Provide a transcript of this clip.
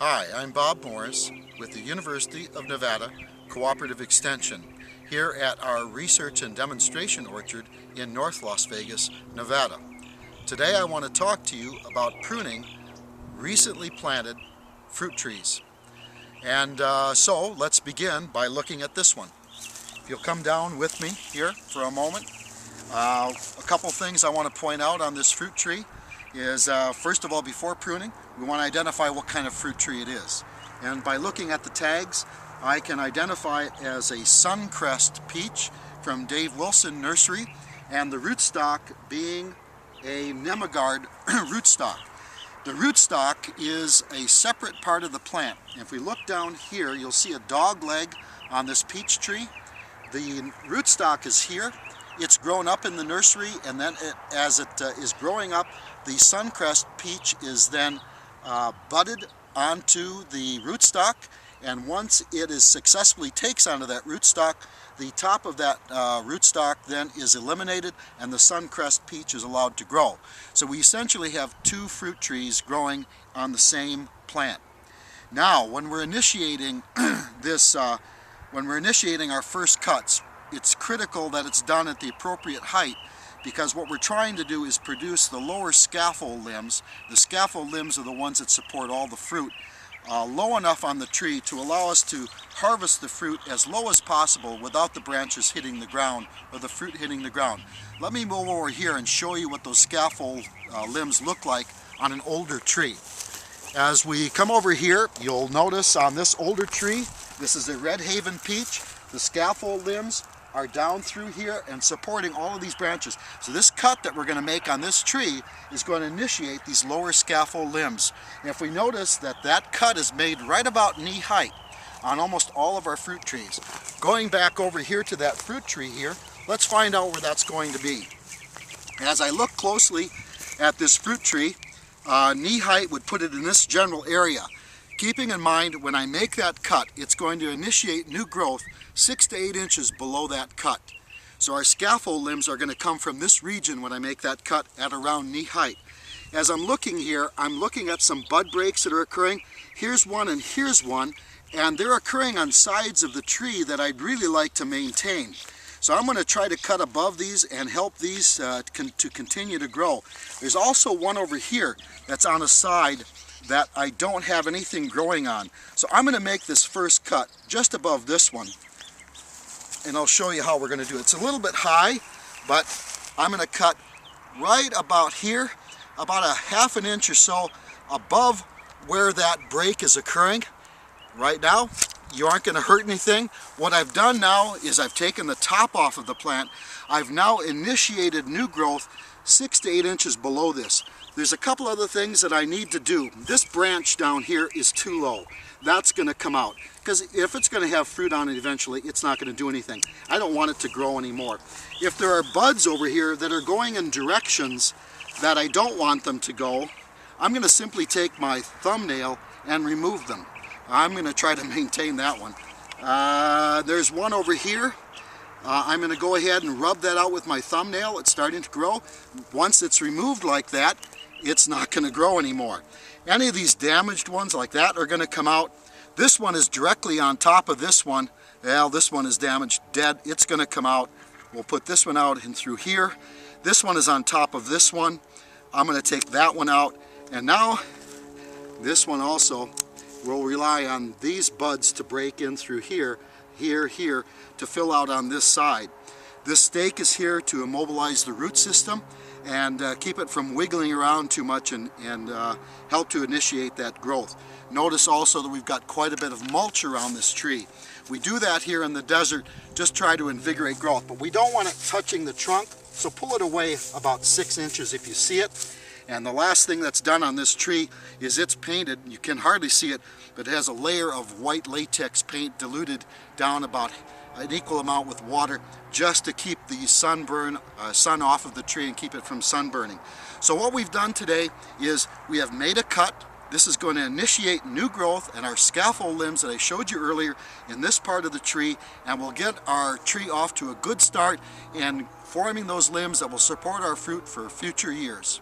Hi, I'm Bob Morris with the University of Nevada Cooperative Extension here at our research and demonstration orchard in North Las Vegas, Nevada. Today I want to talk to you about pruning recently planted fruit trees. And so let's begin by looking at this one. If you'll come down with me here for a moment. A couple things I want to point out on this fruit tree is first of all, before pruning, we want to identify what kind of fruit tree it is. And by looking at the tags, I can identify it as a Suncrest peach from Dave Wilson Nursery, and the rootstock being a Nemegard rootstock. The rootstock is a separate part of the plant. If we look down here, you'll see a dog leg on this peach tree. The rootstock is here. It's grown up in the nursery, and then as it is growing up, the Suncrest peach is then budded onto the rootstock, and once it is successfully takes onto that rootstock, the top of that rootstock then is eliminated and the Suncrest peach is allowed to grow. So we essentially have two fruit trees growing on the same plant. Now, when we're initiating when we're initiating our first cuts, it's critical that it's done at the appropriate height, because what we're trying to do is produce the lower scaffold limbs. The scaffold limbs are the ones that support all the fruit, low enough on the tree to allow us to harvest the fruit as low as possible without the branches hitting the ground or the fruit hitting the ground. Let me move over here and show you what those scaffold limbs look like on an older tree. As we come over here, you'll notice on this older tree, this is a Red Haven peach. The scaffold limbs are down through here and supporting all of these branches. So this cut that we're going to make on this tree is going to initiate these lower scaffold limbs. And if we notice that that cut is made right about knee height on almost all of our fruit trees. Going back over here to that fruit tree here, let's find out where that's going to be. As I look closely at this fruit tree, knee height would put it in this general area. Keeping in mind, when I make that cut, it's going to initiate new growth 6 to 8 inches below that cut. So our scaffold limbs are going to come from this region when I make that cut at around knee height. As I'm looking here, I'm looking at some bud breaks that are occurring. Here's one and here's one, and they're occurring on sides of the tree that I'd really like to maintain. So I'm going to try to cut above these and help these to continue to grow. There's also one over here that's on a side that I don't have anything growing on. So I'm going to make this first cut just above this one, and I'll show you how we're going to do it. It's a little bit high, but I'm going to cut right about here, about a ½ an inch or so above where that break is occurring. Right now, you aren't going to hurt anything. What I've done now is I've taken the top off of the plant. I've now initiated new growth 6 to 8 inches below this. There's a couple other things that I need to do. This branch down here is too low. That's going to come out, because if it's going to have fruit on it eventually, it's not going to do anything. I don't want it to grow anymore. If there are buds over here that are going in directions that I don't want them to go, I'm going to simply take my thumbnail and remove them. I'm going to try to maintain that one. There's one over here. I'm going to go ahead and rub that out with my thumbnail. It's starting to grow. Once it's removed like that, it's not going to grow anymore. Any of these damaged ones like that are going to come out. This one is directly on top of this one. Well, this one is damaged, dead. It's going to come out. We'll put this one out and through here. This one is on top of this one. I'm going to take that one out. And now this one also will rely on these buds to break in through here, here, to fill out on this side. This stake is here to immobilize the root system and keep it from wiggling around too much and help to initiate that growth. Notice also that we've got quite a bit of mulch around this tree. We do that here in the desert, just try to invigorate growth, but we don't want it touching the trunk, so pull it away about 6 inches if you see it. And the last thing that's done on this tree is it's painted. You can hardly see it, but it has a layer of white latex paint diluted down about an equal amount with water, just to keep the sun off of the tree and keep it from sunburning. So what we've done today is we have made a cut. This is going to initiate new growth and our scaffold limbs that I showed you earlier in this part of the tree, and we'll get our tree off to a good start and forming those limbs that will support our fruit for future years.